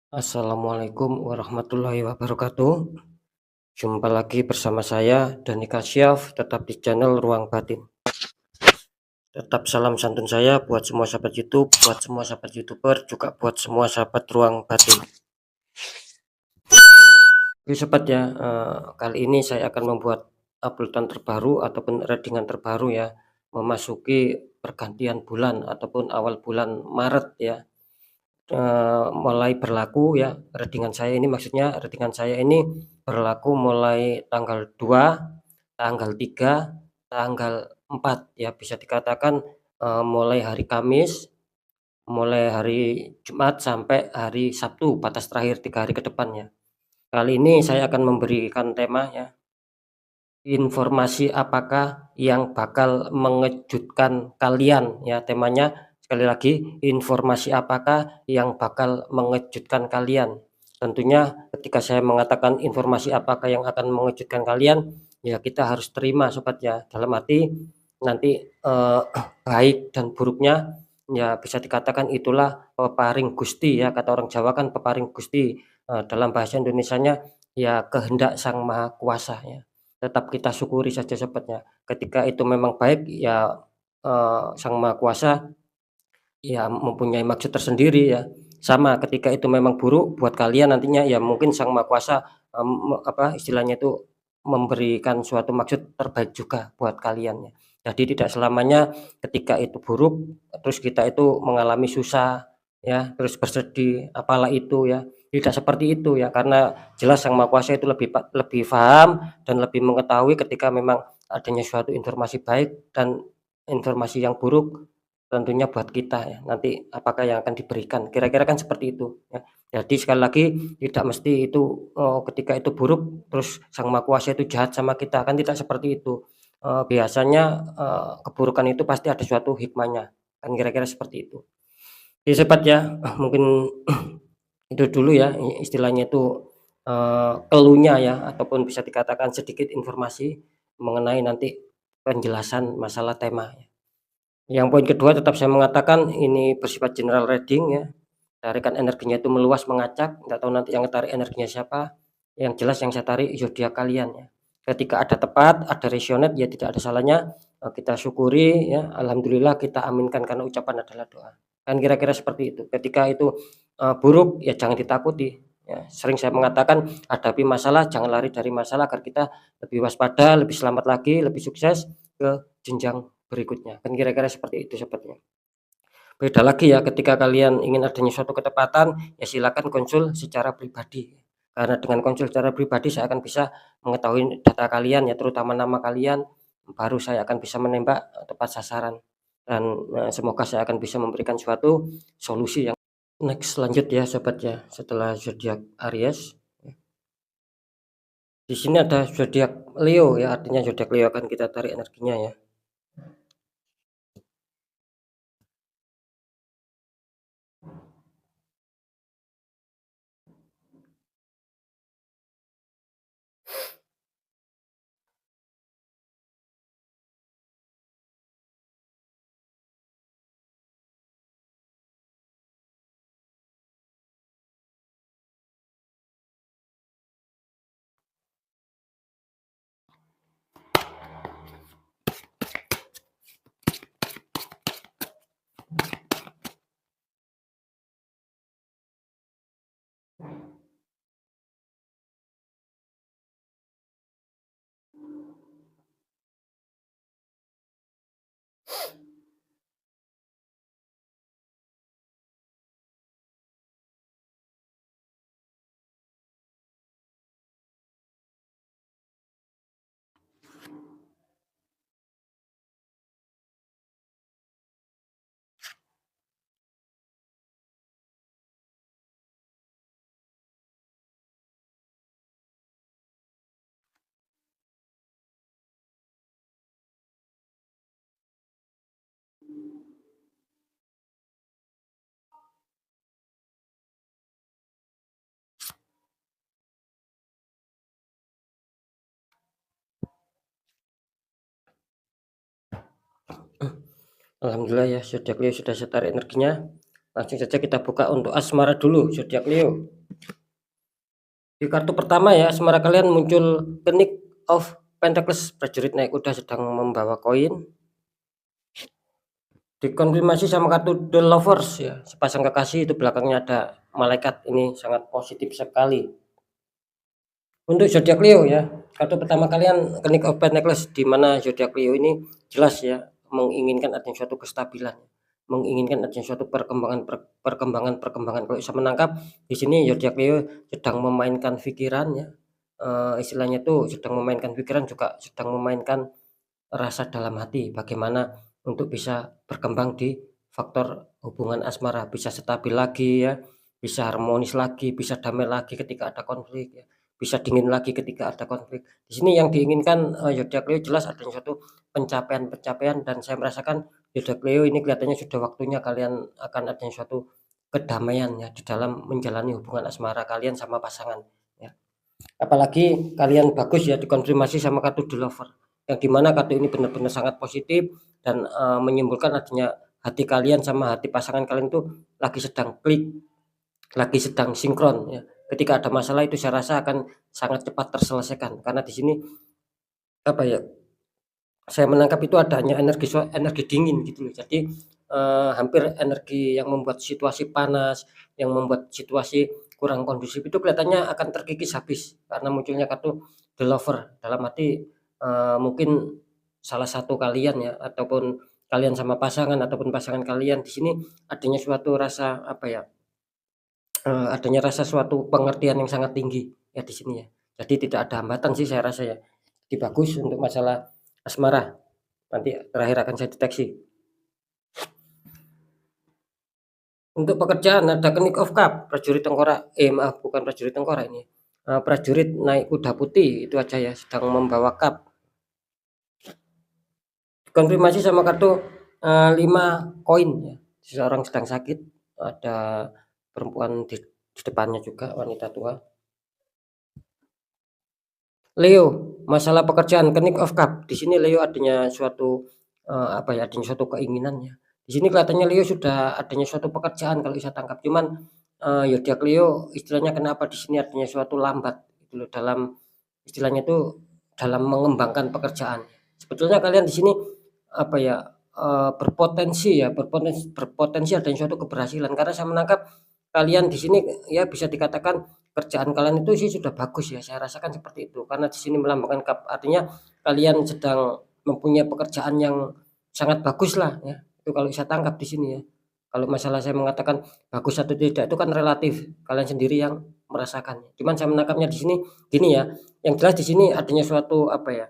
Assalamualaikum warahmatullahi wabarakatuh. Jumpa lagi bersama saya Dani Kasyaf, tetap di channel Ruang Batin. Tetap salam santun saya buat semua sahabat YouTube, buat semua sahabat YouTuber, juga buat semua sahabat Ruang Batin. Oke sobat ya, kali ini saya akan membuat uploadan terbaru ataupun readingan terbaru ya, memasuki pergantian bulan ataupun awal bulan Maret ya. Mulai berlaku ya, readingan saya ini berlaku mulai tanggal 2, tanggal 3, tanggal 4 ya, bisa dikatakan, mulai hari Kamis, mulai hari Jumat sampai hari Sabtu, batas terakhir 3 hari ke depan ya. Kali ini saya akan memberikan tema ya, informasi apakah yang bakal mengejutkan kalian ya, temanya sekali lagi, informasi apakah yang bakal mengejutkan kalian. Tentunya ketika saya mengatakan informasi apakah yang akan mengejutkan kalian, ya kita harus terima sobat ya, dalam arti nanti, baik dan buruknya ya bisa dikatakan itulah peparing Gusti ya, kata orang Jawa kan peparing Gusti, dalam bahasa Indonesianya ya kehendak Sang Maha Kuasa ya. Tetap kita syukuri saja sobat ya, ketika itu memang baik ya, Sang Maha Kuasa ya mempunyai maksud tersendiri ya. Sama ketika itu memang buruk buat kalian nantinya ya mungkin Sang Maha Kuasa, istilahnya itu memberikan suatu maksud terbaik juga buat kalian ya. Jadi tidak selamanya ketika itu buruk, terus kita itu mengalami susah ya, terus bersedih, apalah itu ya, tidak seperti itu ya, karena jelas Sang Maha Kuasa itu lebih paham dan lebih mengetahui ketika memang adanya suatu informasi baik dan informasi yang buruk tentunya buat kita ya, nanti apakah yang akan diberikan, kira-kira kan seperti itu ya. Jadi sekali lagi tidak mesti itu, ketika itu buruk terus Sang Maha Kuasa itu jahat sama kita, kan tidak seperti itu. Biasanya, keburukan itu pasti ada suatu hikmahnya, kan kira-kira seperti itu. Oke sobat ya, mungkin itu dulu ya istilahnya itu, clue-nya ya ataupun bisa dikatakan sedikit informasi mengenai nanti penjelasan masalah tema ya. Yang poin kedua tetap saya mengatakan ini bersifat general reading ya, tarikan energinya itu meluas mengacak, nggak tahu nanti yang tarik energinya siapa, yang jelas yang saya tarik zodiak kalian ya. Ketika ada tepat, ada resonate ya tidak ada salahnya, kita syukuri ya, alhamdulillah kita aminkan karena ucapan adalah doa. Kan kira-kira seperti itu. Ketika itu, buruk ya jangan ditakuti ya, sering saya mengatakan hadapi masalah, jangan lari dari masalah agar kita lebih waspada, lebih selamat lagi, lebih sukses ke jenjang berikutnya, kan kira-kira seperti itu sobatnya. Beda lagi ya ketika kalian ingin adanya suatu ketepatan, ya silakan konsul secara pribadi. Karena dengan konsul secara pribadi saya akan bisa mengetahui data kalian ya, terutama nama kalian, baru saya akan bisa menembak tepat sasaran. Dan, semoga saya akan bisa memberikan suatu solusi yang next. Lanjut ya sobat ya, setelah zodiak Aries, di sini ada zodiak Leo ya, artinya zodiak Leo akan kita tarik energinya ya. Alhamdulillah ya zodiak Leo sudah saya tarik energinya. Langsung saja kita buka untuk asmara dulu zodiak Leo. Di kartu pertama ya, asmara kalian muncul Knight of Pentacles, prajurit naik kuda sedang membawa koin. Dikonfirmasi sama kartu The Lovers ya, sepasang kekasih itu belakangnya ada malaikat, ini sangat positif sekali. Untuk zodiak Leo ya, kartu pertama kalian Knight of Pentacles, di mana zodiak Leo ini jelas ya menginginkan adanya suatu kestabilan, menginginkan adanya suatu perkembangan. Kalau bisa menangkap di sini zodiak Leo sedang memainkan pikiran ya, istilahnya tuh sedang memainkan pikiran, juga sedang memainkan rasa dalam hati, bagaimana untuk bisa berkembang di faktor hubungan asmara, bisa stabil lagi ya, bisa harmonis lagi, bisa damai lagi ketika ada konflik ya, bisa dingin lagi ketika ada konflik. Di sini yang diinginkan zodiak Leo jelas adanya suatu pencapaian, dan saya merasakan zodiak Leo ini kelihatannya sudah waktunya kalian akan adanya suatu kedamaian ya di dalam menjalani hubungan asmara kalian sama pasangan ya. Apalagi kalian bagus ya dikonfirmasi sama kartu The Lover, yang dimana kartu ini benar-benar sangat positif dan menyimpulkan adanya hati kalian sama hati pasangan kalian itu lagi sedang klik, lagi sedang sinkron ya. Ketika ada masalah itu saya rasa akan sangat cepat terselesaikan, karena di sini apa ya, saya menangkap itu adanya energi dingin gitu loh. Jadi hampir energi yang membuat situasi panas, yang membuat situasi kurang kondusif itu kelihatannya akan terkikis habis karena munculnya kartu The Lover. Dalam arti mungkin salah satu kalian ya, ataupun kalian sama pasangan, ataupun pasangan kalian di sini adanya suatu rasa apa ya, adanya rasa suatu pengertian yang sangat tinggi ya di sini ya. Jadi tidak ada hambatan sih saya rasa ya. Jadi bagus untuk masalah asmara. Nanti terakhir akan saya deteksi. Untuk pekerjaan ada Knight of Cup, prajurit tengkorak. Maaf, bukan prajurit tengkorak ini. Prajurit naik kuda putih itu aja ya, sedang membawa cup. Konfirmasi sama kartu 5 koin ya. Seseorang sedang sakit, ada perempuan di depannya juga, wanita tua. Leo, masalah pekerjaan Knight of Cup. Di sini Leo adanya suatu apa ya, adanya suatu keinginannya. Di sini kelihatannya Leo sudah adanya suatu pekerjaan kalau bisa tangkap. Cuman zodiak Leo istilahnya kenapa di sini adanya suatu lambat gitu loh, dalam istilahnya itu dalam mengembangkan pekerjaan. Sebetulnya kalian di sini apa ya, berpotensi adanya suatu keberhasilan, karena saya menangkap kalian di sini ya bisa dikatakan kerjaan kalian itu sih sudah bagus ya, saya rasakan seperti itu. Karena di sini melambangkan cup, artinya kalian sedang mempunyai pekerjaan yang sangat bagus lah ya. Itu kalau saya tangkap di sini ya. Kalau masalah saya mengatakan bagus atau tidak itu kan relatif, kalian sendiri yang merasakan. Cuman saya menangkapnya di sini gini ya, yang jelas di sini adanya suatu apa ya,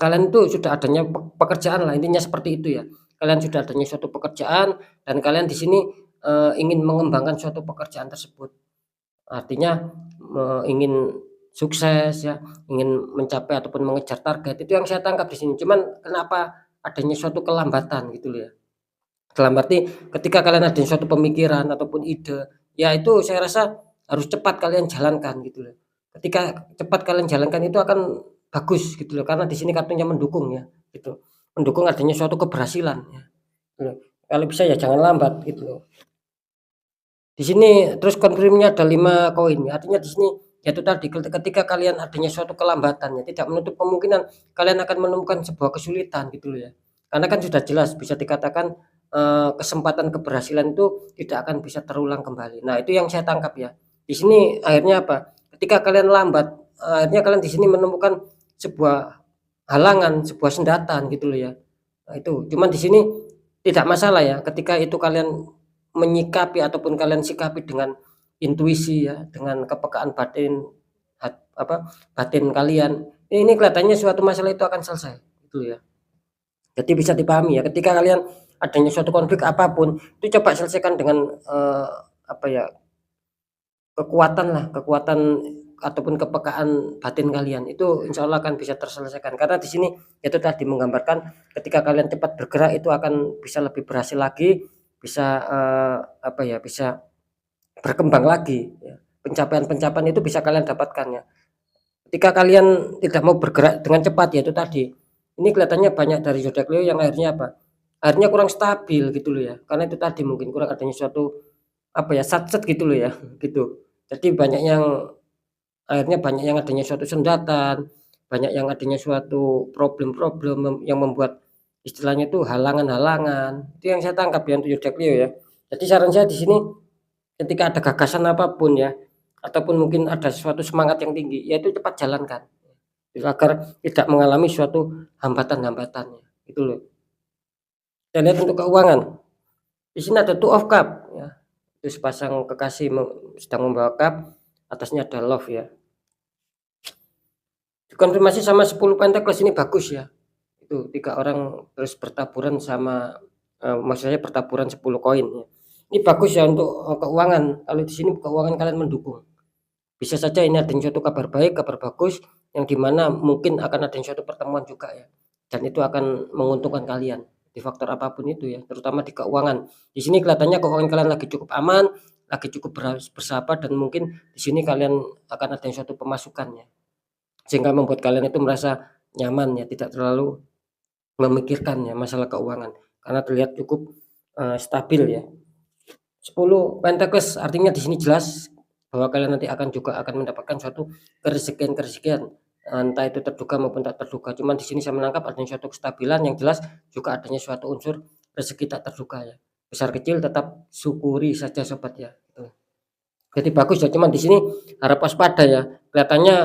kalian itu sudah adanya pekerjaan lah, intinya seperti itu ya. Kalian sudah adanya suatu pekerjaan dan kalian di sini ingin mengembangkan suatu pekerjaan tersebut. Artinya ingin sukses ya, ingin mencapai ataupun mengejar target. Itu yang saya tangkap di sini. Cuman kenapa adanya suatu kelambatan gitu loh ya. Dalam arti ketika kalian ada suatu pemikiran ataupun ide, ya itu saya rasa harus cepat kalian jalankan gitu loh. Ketika cepat kalian jalankan itu akan bagus gitu loh, karena di sini kartunya mendukung ya, gitu. Mendukung adanya suatu keberhasilan ya. Gitu loh. Kalau bisa ya jangan lambat gitu loh. Di sini terus konfirmnya ada 5 koin, artinya di sini ya itu tadi ketika kalian adanya suatu kelambatan ya, tidak menutup kemungkinan kalian akan menemukan sebuah kesulitan gitu loh ya. Karena kan sudah jelas bisa dikatakan kesempatan keberhasilan itu tidak akan bisa terulang kembali. Nah, itu yang saya tangkap ya. Di sini akhirnya apa? Ketika kalian lambat, akhirnya kalian di sini menemukan sebuah halangan, sebuah sendatan gitu loh ya. Nah, itu. Cuman di sini tidak masalah ya ketika itu kalian menyikapi ataupun kalian sikapi dengan intuisi ya, dengan kepekaan batin batin kalian. Ini kelihatannya suatu masalah itu akan selesai, gitu ya. Jadi bisa dipahami ya, ketika kalian adanya suatu konflik apapun, itu coba selesaikan dengan apa ya, kekuatan ataupun kepekaan batin kalian. Itu insya Allah akan bisa terselesaikan. Karena di sini itu tadi menggambarkan ketika kalian cepat bergerak itu akan bisa lebih berhasil lagi, bisa apa ya, bisa berkembang lagi ya. Pencapaian-pencapaian itu bisa kalian dapatkan ya. Ketika kalian tidak mau bergerak dengan cepat ya itu tadi. Ini kelihatannya banyak dari zodiak Leo yang akhirnya apa? Akhirnya kurang stabil gitu loh ya. Karena itu tadi mungkin kurang adanya suatu apa ya, satset gitu loh ya, gitu. Jadi banyak yang akhirnya banyak yang adanya suatu sendatan, banyak yang adanya suatu problem-problem yang membuat istilahnya itu halangan-halangan. Itu yang saya tangkap ya untuk Yuda Clio ya. Jadi saran saya di sini ketika ada gagasan apapun ya, ataupun mungkin ada suatu semangat yang tinggi, yaitu cepat jalankan. Agar tidak mengalami suatu hambatan-hambatannya, gitu loh. Kita lihat untuk keuangan, di sini ada Two of Cup ya, itu sepasang kekasih sedang membawa cup, atasnya ada love ya. Dikonfirmasi sama 10 Pentacles ini bagus ya. Itu 3 orang terus bertaburan sama maksud saya bertaburan 10 koin ya. Ini bagus ya untuk keuangan. Kalau di sini keuangan kalian mendukung. Bisa saja ini ada suatu kabar baik, kabar bagus yang dimana mungkin akan ada suatu pertemuan juga ya. Dan itu akan menguntungkan kalian di faktor apapun itu ya, terutama di keuangan. Di sini kelihatannya keuangan kalian lagi cukup aman, lagi cukup bersahabat dan mungkin di sini kalian akan ada suatu pemasukan ya. Sehingga membuat kalian itu merasa nyaman ya, tidak terlalu memikirkan ya masalah keuangan karena terlihat cukup stabil ya. 10 Pentacles artinya di sini jelas bahwa kalian nanti akan mendapatkan suatu kerezekian, entah itu terduga maupun tak terduga. Cuman di sini saya menangkap adanya suatu kestabilan yang jelas, juga adanya suatu unsur rezeki tak terduga ya. Besar kecil tetap syukuri saja sobat ya. Jadi bagus ya, cuman di sini harap waspada ya. Kelihatannya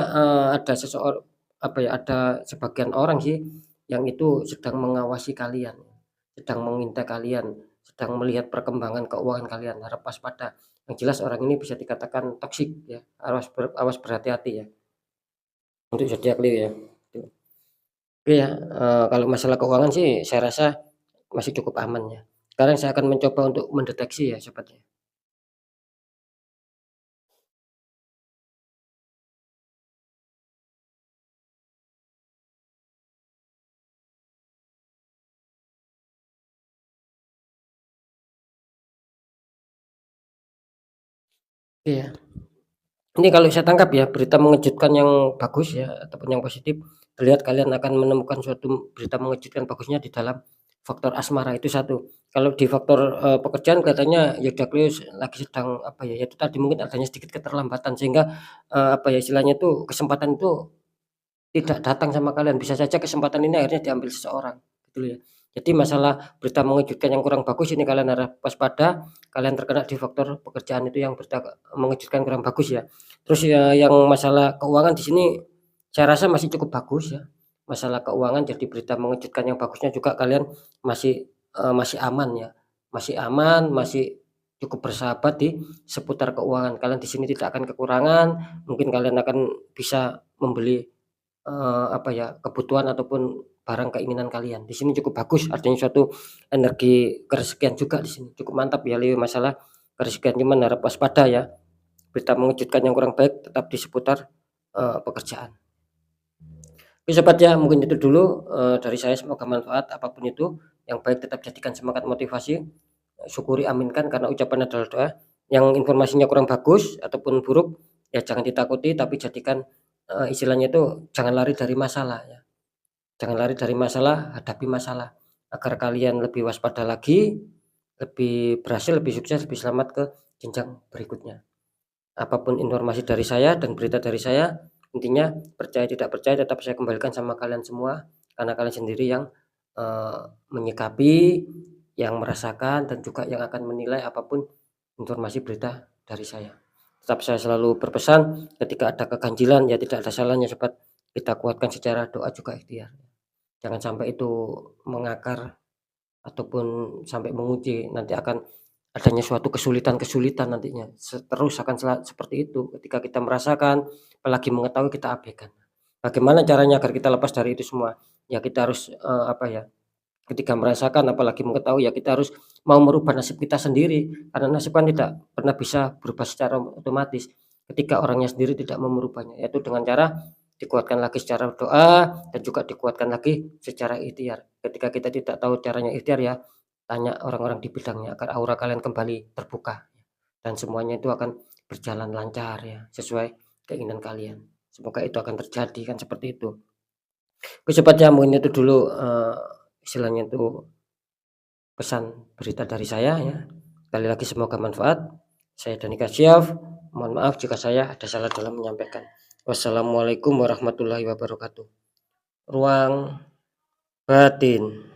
ada seseorang ada sebagian orang sih yang itu sedang mengawasi kalian, sedang mengintai kalian, sedang melihat perkembangan keuangan kalian. Harap waspada. Yang jelas orang ini bisa dikatakan toksik ya. Awas berhati-hati ya. Untuk zodiak Leo ya. Oke ya, kalau masalah keuangan sih saya rasa masih cukup aman ya. Sekarang saya akan mencoba untuk mendeteksi ya sobatnya. Iya. Ini kalau saya tangkap ya, berita mengejutkan yang bagus ya, ataupun yang positif, terlihat kalian akan menemukan suatu berita mengejutkan bagusnya di dalam faktor asmara, itu satu. Kalau di faktor, pekerjaan kelihatannya ya Daklius lagi sedang ya itu tadi mungkin adanya sedikit keterlambatan sehingga, istilahnya itu kesempatan itu tidak datang sama kalian, bisa saja kesempatan ini akhirnya diambil seseorang, gitu ya. Jadi masalah berita mengejutkan yang kurang bagus ini kalian harus waspada, kalian terkena di faktor pekerjaan itu yang berita mengejutkan kurang bagus ya. Terus ya yang masalah keuangan di sini saya rasa masih cukup bagus ya. Masalah keuangan jadi berita mengejutkan yang bagusnya juga kalian masih aman ya. Masih aman, masih cukup bersahabat di seputar keuangan. Kalian di sini tidak akan kekurangan, mungkin kalian akan bisa membeli kebutuhan ataupun barang keinginan kalian. Di sini cukup bagus, artinya suatu energi kerezekian juga di sini. Cukup mantap ya Leo masalah kerezekian, cuman harap waspada ya. Berita mengejutkan yang kurang baik tetap di seputar pekerjaan. Oke sobat ya, mungkin itu dulu dari saya, semoga manfaat apapun itu. Yang baik tetap jadikan semangat motivasi, syukuri aminkan karena ucapan adalah doa. Yang informasinya kurang bagus ataupun buruk ya jangan ditakuti tapi jadikan istilahnya itu jangan lari dari masalah ya. Jangan lari dari masalah, hadapi masalah agar kalian lebih waspada lagi, lebih berhasil, lebih sukses, lebih selamat ke jenjang berikutnya. Apapun informasi dari saya dan berita dari saya, intinya percaya tidak percaya tetap saya kembalikan sama kalian semua karena kalian sendiri yang menyikapi, yang merasakan dan juga yang akan menilai apapun informasi berita dari saya. Tetap saya selalu berpesan ketika ada keganjilan ya tidak ada salahnya sobat kita kuatkan secara doa juga ikhtiar. Jangan sampai itu mengakar ataupun sampai menguji, nanti akan adanya suatu kesulitan-kesulitan nantinya. Terus akan seperti itu. Ketika kita merasakan, apalagi mengetahui kita abaikan. Bagaimana caranya agar kita lepas dari itu semua? Ya kita harus ketika merasakan apalagi mengetahui ya kita harus mau merubah nasib kita sendiri karena nasib kan tidak pernah bisa berubah secara otomatis ketika orangnya sendiri tidak mau merubahnya, yaitu dengan cara dikuatkan lagi secara doa dan juga dikuatkan lagi secara ikhtiar. Ketika kita tidak tahu caranya ikhtiar ya tanya orang-orang di bidangnya agar aura kalian kembali terbuka dan semuanya itu akan berjalan lancar ya sesuai keinginan kalian. Semoga itu akan terjadi kan seperti itu. Oke sobat ya, mungkin itu dulu istilahnya itu pesan berita dari saya ya. Sekali lagi semoga manfaat. Saya Dani Kasyaf. Mohon maaf jika saya ada salah dalam menyampaikan. Wassalamualaikum warahmatullahi wabarakatuh. Ruang batin.